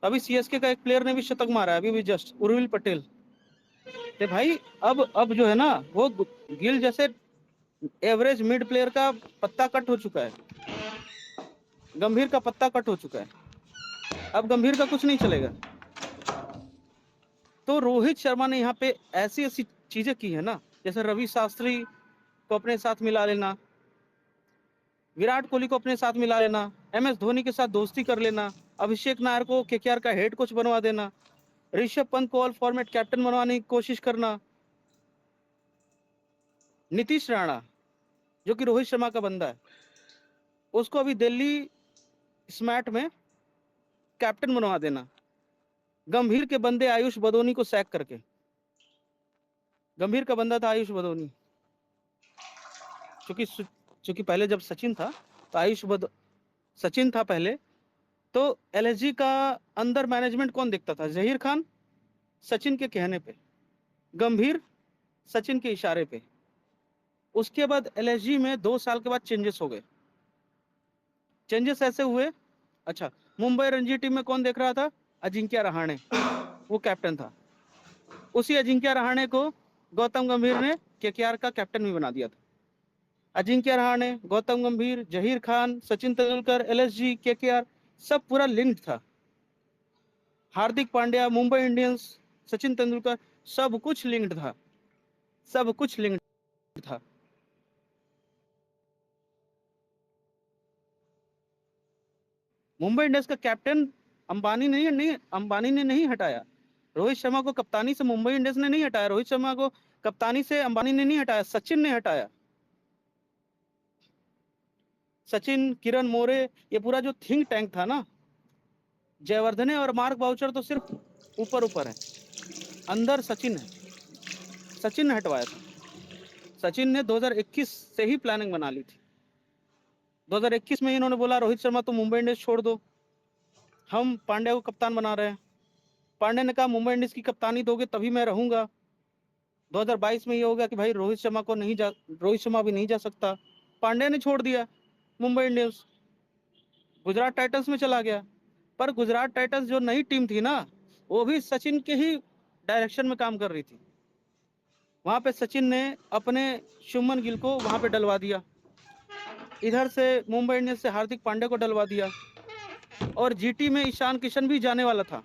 Speaker 1: अभी CSK का एक प्लेयर ने भी शतक मारा है, अभी भी जस्ट, उर्विल पटेल। तो भाई अब जो है ना, वो गिल जैसे एवरेज मिड प्लेयर का पत्ता कट हो चुका है, गंभीर का पत्ता कट हो चुका है, अब गंभीर का कुछ नहीं चलेगा। तो रोहित शर्मा ने यहाँ पे ऐसी ऐसी चीजें की है ना, जैसे रवि शास्त्री को अपने साथ मिला लेना, विराट कोहली को अपने साथ मिला लेना, MS धोनी के साथ दोस्ती कर लेना, अभिषेक नायर को KKR का हेड कोच बनवा देना, ऋषभ पंत को ऑल फॉर्मेट कैप्टन बनवाने की कोशिश करना, नीतीश राणा जो कि रोहित शर्मा का बंदा है, उसको अभी दिल्ली स्मैट में कैप्टन बनवा देना, गंभीर के बंदे आयुष बदोनी को सैक करके। गंभीर का बंदा था आयुष बदोनी, चूंकि पहले जब सचिन था तो सचिन था पहले, तो LSG का अंदर मैनेजमेंट कौन देखता था? जहीर खान, सचिन के कहने पे, गंभीर सचिन के इशारे पे। उसके बाद LSG में 2 साल के बाद चेंजेस हो गए। चेंजेस ऐसे हुए, अच्छा, मुंबई रणजी टीम में कौन देख रहा था? अजिंक्य रहाणे, वो कैप्टन था। उसी अजिंक्य रहाणे को गौतम गंभीर ने KKR का कैप्टन भी बना दिया था। अजिंक्य रहाणे, गौतम गंभीर, जहीर खान, सचिन तेंदुलकर, LSG, KKR, सब पूरा लिंक्ड था। हार्दिक पांड्या, मुंबई इंडियंस, सचिन तेंदुलकर, सब कुछ लिंक्ड था, सब कुछ लिंक्ड था। मुंबई इंडियंस का कैप्टन अंबानी ने नहीं हटाया। रोहित शर्मा को कप्तानी से मुंबई इंडियंस ने नहीं हटाया, रोहित शर्मा को कप्तानी से अंबानी ने नहीं हटाया, सचिन ने हटाया। सचिन, किरण मोरे, ये पूरा जो थिंक टैंक था ना, जयवर्धने और मार्क बाउचर तो सिर्फ ऊपर ऊपर है, अंदर सचिन है। सचिन ने हटवाया था। सचिन ने 2021 से ही प्लानिंग बना ली थी। 2021 में इन्होंने बोला रोहित शर्मा तो मुंबई इंडियंस छोड़ दो, हम पांड्या को कप्तान बना रहे हैं। पांड्या ने कहा मुंबई इंडियंस की कप्तानी दोगे तभी मैं रहूंगा। 2022 में ये हो गया कि भाई रोहित शर्मा भी नहीं जा सकता, पांड्या ने छोड़ दिया मुंबई इंडियंस, गुजरात टाइटंस में चला गया। पर गुजरात टाइटंस जो नई टीम थी ना, वो भी सचिन के ही डायरेक्शन में काम कर रही थी। वहां पे सचिन ने अपने शुभमन गिल को वहां पे डलवा दिया, इधर से मुंबई इंडियंस से हार्दिक पांड्या को डलवा दिया, और GT में ईशान किशन भी जाने वाला था,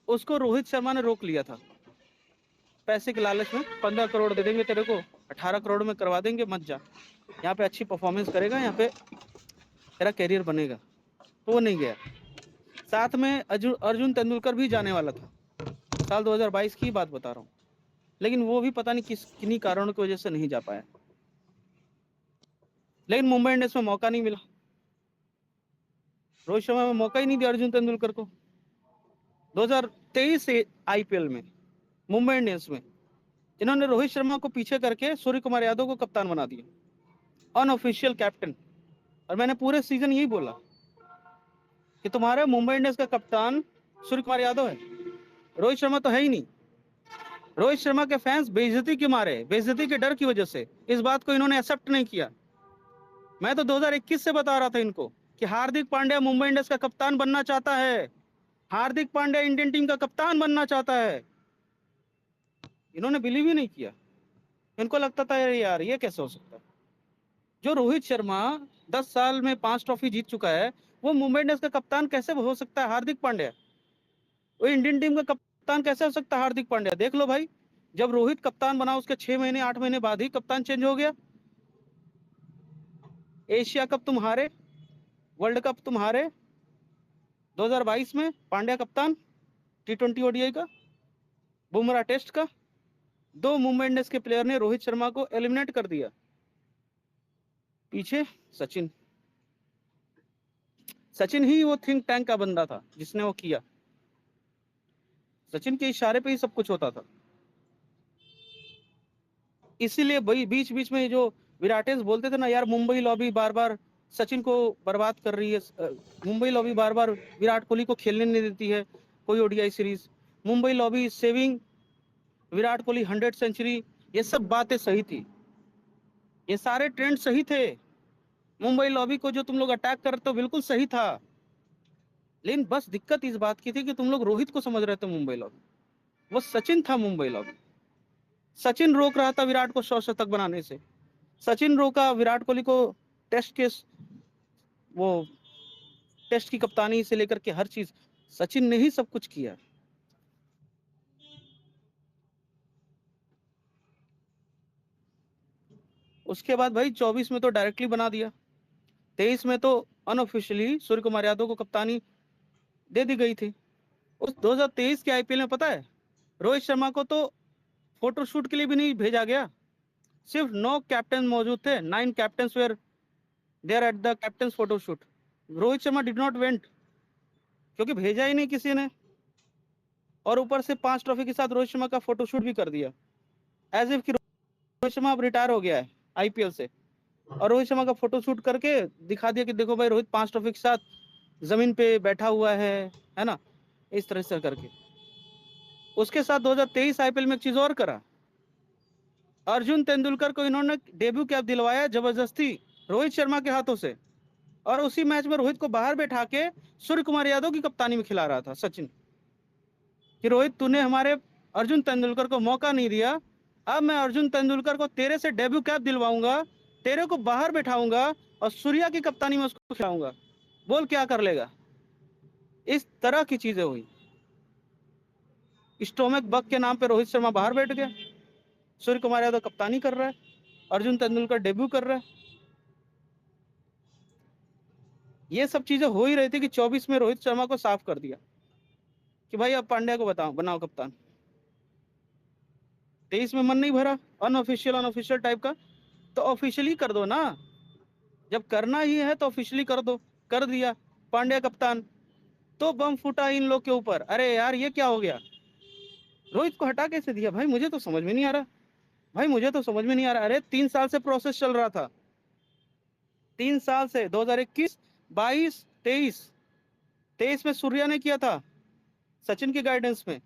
Speaker 1: उसको रोहित शर्मा ने रोक लिया था पैसे के लालच में। 15 करोड़ दे देंगे तेरे को, 18 करोड़ में करवा देंगे, मत जा, यहाँ पे अच्छी परफॉर्मेंस करेगा, यहाँ पे तेरा कैरियर बनेगा। तो वो नहीं गया। साथ में अर्जुन तेंदुलकर भी जाने वाला था, साल 2022 की बात बता रहा हूँ, लेकिन वो भी पता नहीं किन्हीं कारणों की वजह से नहीं जा पाया। लेकिन मुंबई इंडियंस में मौका नहीं मिला, रोहित शर्मा में मौका ही नहीं दिया अर्जुन तेंदुलकर को। 2023 आईपीएल में मुंबई इंडियंस में इन्होंने रोहित शर्मा को पीछे करके सूर्य कुमार यादव को कप्तान बना दिया, अनऑफिशियल कैप्टन। और मैंने पूरे सीजन यही बोला कि तुम्हारे मुंबई इंडियंस का कप्तान सूर्य कुमार यादव है, रोहित शर्मा तो है ही नहीं। रोहित शर्मा के फैंस बेइज्जती के मारे, बेइज्जती के डर की वजह से इस बात को इन्होंने एक्सेप्ट नहीं किया। मैं तो 2021 से बता रहा था इनको कि हार्दिक पांड्या मुंबई इंडियंस का कप्तान बनना चाहता है, हार्दिक पांड्या इंडियन टीम का कप्तान बनना चाहता है। इन्होंने बिलीव ही नहीं किया। इनको लगता था यार ये कैसे हो सकता है, जो रोहित शर्मा 10 साल में 5 ट्रॉफी जीत चुका है, वो मुंबई इंडियंस का कप्तान कैसे हो सकता है हार्दिक पांड्या? वो इंडियन टीम का कप्तान कैसे हो सकता है हार्दिक पांड्या? देख लो भाई, जब रोहित कप्तान बना उसके 6 महीने 8 महीने बाद ही कप्तान चेंज हो गया। एशिया कप तुम हारे, वर्ल्ड कप तुम हारे, 2022 में पांड्या कप्तान T20 ओडीआई का, बुमराह टेस्ट का। 2 मुंबई इंडियंस के प्लेयर ने रोहित शर्मा को एलिमिनेट कर दिया। पीछे सचिन ही वो थिंक टैंक का बंदा था जिसने वो किया। सचिन के इशारे पे ही सब कुछ होता था। इसीलिए भाई बीच बीच में जो विराटेंस बोलते थे ना, यार मुंबई लॉबी बार बार सचिन को बर्बाद कर रही है, मुंबई लॉबी बार बार विराट कोहली को खेलने नहीं देती है कोई ODI series, Mumbai lobby saving Virat Kohli 100 century, ये सब बातें सही थी, ये सारे ट्रेंड सही थे। मुंबई लॉबी को जो तुम लोग अटैक कर रहे थे बिल्कुल सही था, लेकिन बस दिक्कत इस बात की थी कि तुम लोग रोहित को समझ रहे थे मुंबई लॉबी, वो सचिन था मुंबई लॉबी। सचिन रोक रहा था विराट को 100 शतक बनाने से, सचिन रोका विराट कोहली को टेस्ट के वो टेस्ट की कप्तानी से लेकर के हर चीज सचिन ने ही सब कुछ किया। उसके बाद भाई 24 में तो डायरेक्टली बना दिया, 23 में तो अनऑफिशियली सूर्य कुमार यादव को कप्तानी दे दी गई थी। उस 2023 के आईपीएल में पता है रोहित शर्मा को तो फोटोशूट के लिए भी नहीं भेजा गया, सिर्फ 9 कैप्टन मौजूद थे, 9 captains were there at the captains photoshoot. Rohit Sharma did not went क्योंकि भेजा ही नहीं किसी ने, और ऊपर से 5 ट्रॉफी के साथ रोहित शर्मा का फोटोशूट भी कर दिया, एज इफ कि रोहित शर्मा अब रिटायर हो गया है आईपीएल से, और रोहित शर्मा का फोटोशूट करके दिखा दिया कि देखो भाई रोहित 5 ट्रॉफी के साथ जमीन पे बैठा हुआ है ना, इस तरह से करके। उसके साथ 2023 आईपीएल में एक चीज और करा, अर्जुन तेंदुलकर को इन्होंने डेब्यू कैप दिलवाया जबरदस्ती रोहित शर्मा के हाथों से, और उसी मैच में रोहित को बाहर बैठा के सूर्य कुमार यादव की कप्तानी में खिला रहा था सचिन कि रोहित तूने हमारे अर्जुन तेंदुलकर को मौका नहीं दिया, अब मैं अर्जुन तेंदुलकर को तेरे से डेब्यू कैप दिलवाऊंगा, तेरे को बाहर बैठाऊंगा और सूर्या की कप्तानी में उसको खिलाऊंगा, बोल क्या कर लेगा। इस तरह की चीजें हुई। स्टोमक बग के नाम पे रोहित शर्मा बाहर बैठ गया, सूर्य कुमार यादव कप्तानी कर रहा है, अर्जुन तेंदुलकर डेब्यू कर रहा है। ये सब चीजें हो ही रही थी कि 24 में रोहित शर्मा को साफ कर दिया कि भाई अब पांड्या को बनाओ कप्तान। 23 में मन नहीं भरा, अनऑफिशियल टाइप का, तो ऑफिशियली कर दो ना, जब करना ही है तो ऑफिशियली कर दो। कर दिया पांड्या कप्तान, तो बम फूटा इन लोग के ऊपर, अरे यार ये क्या हो गया, रोहित को हटा कैसे दिया भाई, मुझे तो समझ में नहीं आ रहा भाई, मुझे तो समझ में नहीं आ रहा। अरे 3 साल से प्रोसेस चल रहा था, 3 साल से, 2021, 22, 23 में सूर्या ने किया था सचिन के गाइडेंस में।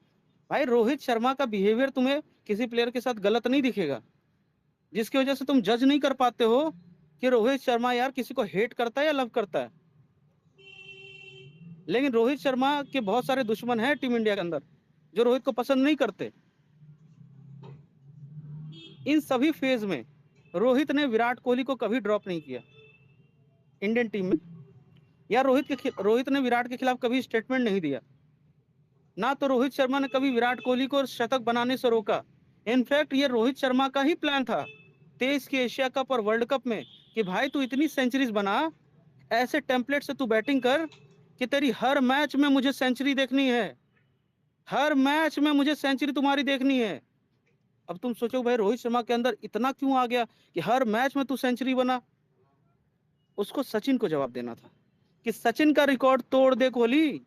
Speaker 1: भाई रोहित शर्मा का बिहेवियर तुम्हें किसी प्लेयर के साथ गलत नहीं दिखेगा, जिसकी वजह से तुम जज नहीं कर पाते हो कि रोहित शर्मा यार किसी को हेट करता है या लव करता है। लेकिन रोहित शर्मा के बहुत सारे दुश्मन हैं टीम इंडिया के अंदर जो रोहित को पसंद नहीं करते। इन सभी फेज में रोहित ने विराट कोहली को कभी ड्रॉप नहीं किया इंडियन टीम में, या रोहित ने विराट के खिलाफ कभी स्टेटमेंट नहीं दिया, ना तो रोहित शर्मा ने कभी विराट कोहली को शतक बनाने से रोका। इनफैक्ट ये रोहित शर्मा का ही प्लान था 23 के एशिया कप और वर्ल्ड कप में कि भाई तू इतनी सेंचुरीज बना, ऐसे टेम्पलेट से तू बैटिंग कर कि तेरी हर मैच में मुझे सेंचुरी देखनी है, हर मैच में मुझे सेंचुरी तुम्हारी देखनी है। अब तुम सोचो भाई रोहित शर्मा के अंदर इतना क्यों आ गया कि हर मैच में तू सेंचुरी बना। उसको सचिन को जवाब देना था कि सचिन का रिकॉर्ड तोड़ दे कोहली,